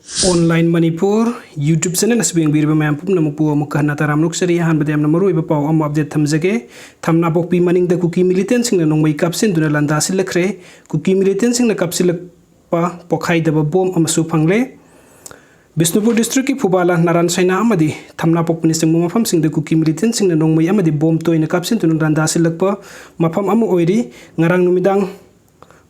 Online Manipur YouTube channel असबेंग मैम पुनमु अमुकहना तरामनुक सरी अहानबद यामना मरुइबा पाव अमु अपडेट थमजगे थमना पोकपी मनिंगदा कुकी मिलिटेंट सिंगना नोंमै कापसिनदुना लंदासिलखरे कुकी मिलिटेंट सिंगना कापसिलपा पोखाइदबा बोम अमसु फंगले बिष्णुपुर डिस्ट्रिक्ट की फुबाला नारायण सैना अमदी थमना पोकपनी सिंगमु मफम सिंगदा कुकी मिलिटेंट सिंगना नोंमै अमदी बोम तोइना कापसिनदुना लंदासिलखपा मफम अमु ओइरी ngarang numitang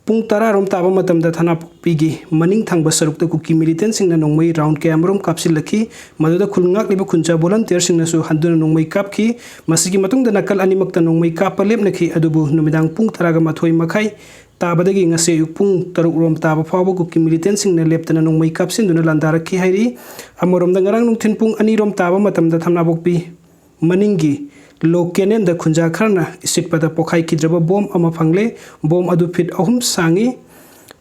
Pung tara rom taba matamda thana pigi maning thangba sarukta kuki militant singna nongmai round camera kapsil lakhi maduda khulngak liba khuncha volunteer singna su handuna nongmai kapki masigi matungda nakal animakta nongmai kapa lepnakhi adubu numidang pung taraga mathoi makhai tabadagi ngase yuk pung taruk rom taba fawa kuki militant singna leptana nongmai kapsin duna landarakhi hairi amorom da ngarang nungthin pung ani rom taba matamda thamna bokpi maningi Lokenen da khunja kharna isitpada pokhai kidraba bom ama phangle bom adu fit ahum sangi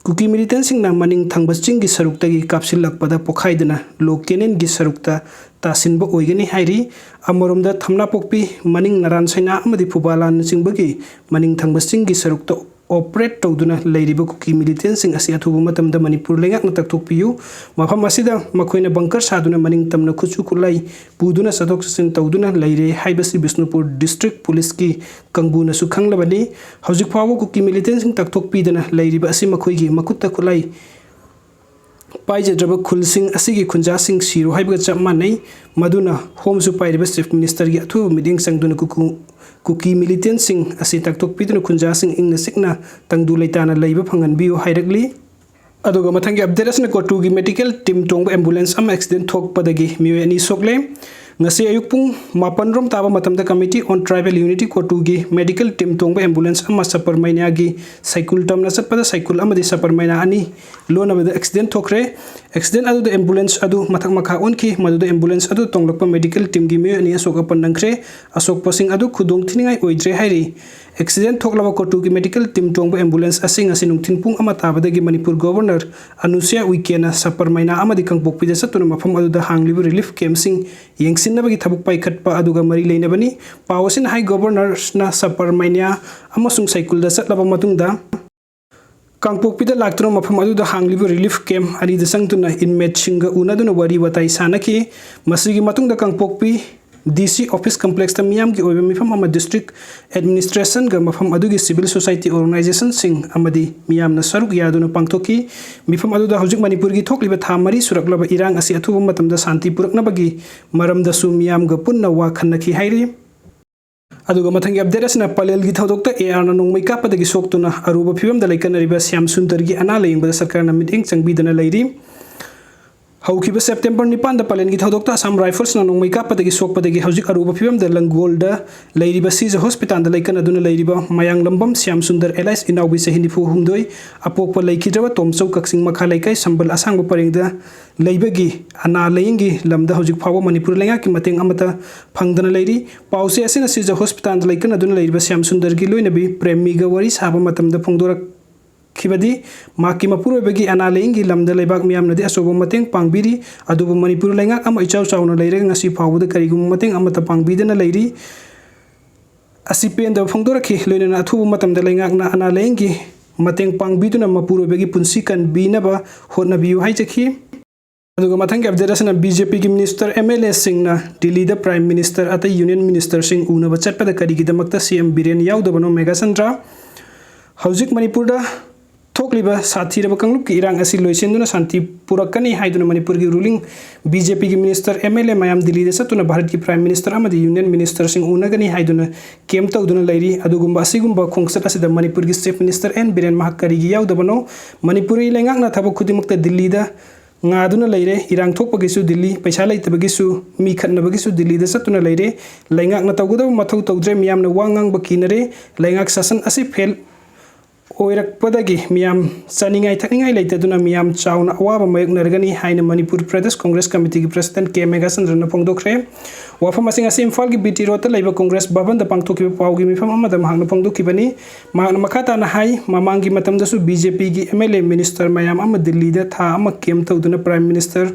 kuki militant singna maning thangba chinggi saruktagi kapsilakpada pokhai dana lokenen gi sarukta tasinba oigani hairi amoromda thamna pokpi maning naran saina amadi fubalan singbagi maning thangba chinggi sarukta operate tawduna leiriba kuki militant sing asi athubu matamda manipur lengak natak thokpiyu mafam asida makoina bunker saduna maning tamna khuchu kulai puduna sadok sin tawduna leire haibasi bisnupur district police ki kangbuna su khanglabani hojik phawo kuki militant sing tak thokpidana leiriba asi makoigi makutta kulai पाइजद्रब खुलसिंग असिगी खुंजासिंग सिरो हाइबगा चममानै मदुना home सु पाइरिबा chief minister गी अथु meeting संगदुना cookie militant सिंग असि ताकतोकपिदुना खुंजासिंग इंगना सिकना तंगदु लेताना लैबा फंगनबियो हाइरगली अदुगा मथंगी update असना कोटुगी medical team Tong ambulance um accident थोकपदगी मिवेनी सोकले ngasi ayuk pung mapan rom taba matamda committee on tribal unity kotugi medical team tongba ambulance ama sapar maina gi cycle tamna satpada cycle amadi sapar maina ani lona bada accident thokre accident adu the ambulance adu mathak makha on ki madu the ambulance adu tonglakpa medical team gi me ani asok apan nangkre asok pasing adu khudong thiningai oidre hairi accident thoklaba kotugi medical team tongba ambulance asing asi nungthin pung ama tabada gi manipur governor anusia weekend sapar maina amadi kangpokpida satuna mafam adu da hanglibu relief camp sing yengsinabagi thabuk pai khatpa aduga mari leinabani pawasin high governor na sapar maina amasung cycle da satlaba matungda kangpokpida laktuna mafam adu da hanglibu relief camp ani da sangtuna inmate singa unaduna wari watai sanaki masigi matungda kangpokpi DC office complex ta miyam gi oibe mifam ama district administration ga mafam adu gi civil society organization sing amadi miyam na saruk yaduna pangthoki mifam adu da hojik manipur gi thokliba thamari suraklaba irang asi athuba matam da shanti purakna bagi maram da su miyam ga punna wa khanaki hairi aduga mathangi update asna palel gi thodokta AR na nongmai kapadagi soktuna aruba phibam da laikanariba Syam Sundar gi ana leingba sarkar na meeting changbidana leiri Haukiba September nipan da palen gi thodokta Assam Rifles na nongmai kapadagi sokpadagi hojik aruba phibam da Langol da leiriba Sija hospital da laikan aduna leiriba Mayang Lambam Syam Sundar Elias inaubi sehini fu humdoi apokpa laikidraba Tomchau Kaksing makha laikai sambal asangba paringda leibagi ana leingi lamda hojik phawa manipur lenga ki mateng amata phangdana leiri pause asina Sija hospital da laikan aduna leiriba Syam Sundar gi loinabi premiga wari saba matamda phongdorak Kibadi maki mapuru bagi analengi lamda lebak miyam nadi asobo mateng pangbiri adubu manipur lenga ama ichau chawna leire ngasi phawuda karigum mateng ama ta pangbidana leiri asipen da phongdora ki loina athubu matam da lenga na analengi mateng pangbiduna mapuru bagi punsi kan binaba hotna biu haichaki aduga mathang update asna BJP ki minister MLA singna Delhi da prime minister ata union minister sing unaba chatpada karigi damakta CM Biren yaudabano Mega Sandra hojik manipur da Thokliba sathiraba kanglup ki irang asi loisenduna shanti purakani haiduna manipur gi ruling BJP ki minister MLA mayam Delhi da satuna Bharat ki prime minister amadi union minister sing unagani haiduna kem tawduna leiri adugumba asigumba khongsat asida manipur gi chief minister N Biren Mahakari gi yaudabano manipuri lengak na thaba khudimakta Delhi da ngaduna leire irang thokpagi su Delhi paisa leitabagi su mi khatnabagi su Delhi da satuna leire lengak na tawguda mathau tawdre miyam na wangang bakinare lengak sasan asi fail oirak padagi miyam saningai thakningai leitaduna miyam chauna awaba mayuk nargani haina Manipur Pradesh Congress Committee ki president K Mega Sandra na phongdokre wafam asing asim Imphal gi BT Road ta leiba Congress Bhavan da pangthoki pawgi mifam amada mahangna phongdokibani magna makhata na hai mamangi matam da su BJP gi MLA minister mayam ama Delhi da tha ama kem tawduna prime minister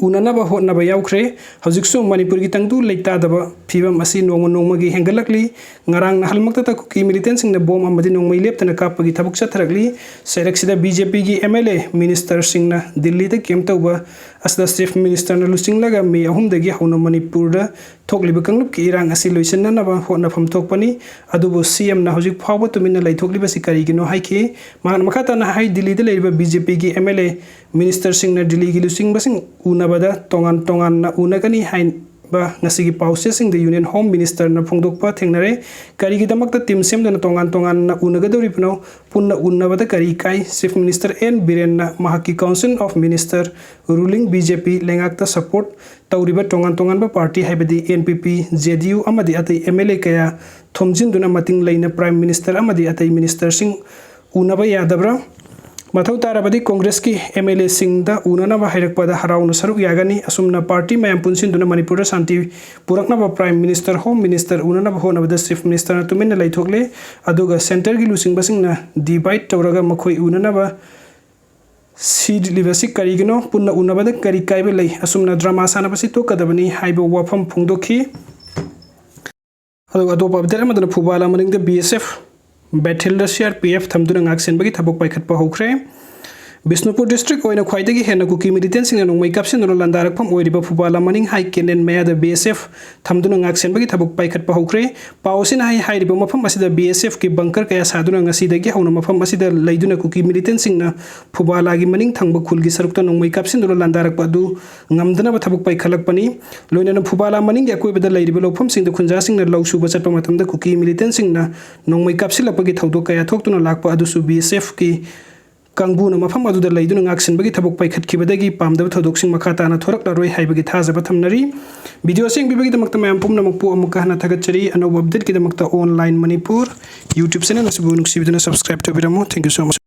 उननब होटनब याउख्रे हजिकसु मणिपुर की तंगदु लेतादब फिबम असी नोंग नोंगगी हेंगलकली ngarang na halmakta kuki militant sing na bom amadi nongmai leptana kapagi thabuk chatharakli sairak BJP gi MLA minister sing na Delhi da kem tawba asda chief minister na lusing laga me ahum dagi hauna Manipur da thokliba kanglup ki irang asi loisanna na ba hona pham thokpani adubu CM na hojik phawba tumina lai thokliba sikari gi no haiki man makhata na hai Delhi da leiba BJP gi MLA minister sing na Delhi gi lusing basing unabada tongan na unagani hain ba ngasi gi pause sing the Union Home Minister na phongdok pa thengnare kari gi damak ta team sem na tongan na unagadori pno punna unnabada kari kai Chief Minister N Biren na mahaki Council of Minister ruling BJP lengak ta support tawriba tongan ba party haibadi NPP JDU amadi atai MLA kaya thomjin duna mating laina Prime Minister amadi atai minister sing unaba yadabra मथौ ताराबदी Congress की MLA Singh उननब हैरकपद हराउन सरुक यागनी असुमना party मैम पुनसिन मणिपुर शांति पुरकनब प्राइम मिनिस्टर होम मिनिस्टर उननब होनबद चीफ मिनिस्टर तुमिन लैथोकले अदुगा सेंटर की लुसिंगबसिंगना डिवाइड तौरगा मखोय उननब सीड लिबसि करिगनो पुन्ना उनबद करि काइबे लै असुमना ड्रामा सानबसि तोकदबनी हाइबो वाफम फुंगदोखि अदुगा अतोप अपडेट अमदन फुबाला मनिंग BSF बैठल CRPF थमदुना ngaksenbagi thabok paikhatpa hokre Bisnupur district oina khwaidagi hena kuki militant sing nongmai kapsin no landarak pham oiriba phubala maning hai kenen maya da BSF thamduna ngaksenbagi thabok paikhatpa hokre pausin hai hairiba mafam asida BSF ki bunker kaya saduna ngasi dagi hauna mafam asida leiduna kuki militant sing na phubala gi maning thangba khulgi sarukta nongmai kapsin no landarak padu ngamdana ba thabok paikhalak pani loina na phubala maning gi akoi bada leiriba lofam sing da khunja sing na lawsu ba chatpa matam da kuki militant sing na nongmai kapsilapagi thawdo kaya thoktuna lakpa adusu BSF ki Kangbuna mafam aduda leiduna ngaksenbagi thabok paikhatkibadagi pamdaba thodoksin makhata na thorak laroi haibagi thajaba thamnari video sing bibagi damakta mayam pumna makpu amuka hana thagachari anob update ki damakta online Manipur YouTube channel asibu nuksibiduna subscribe to biramu. Thank you so much.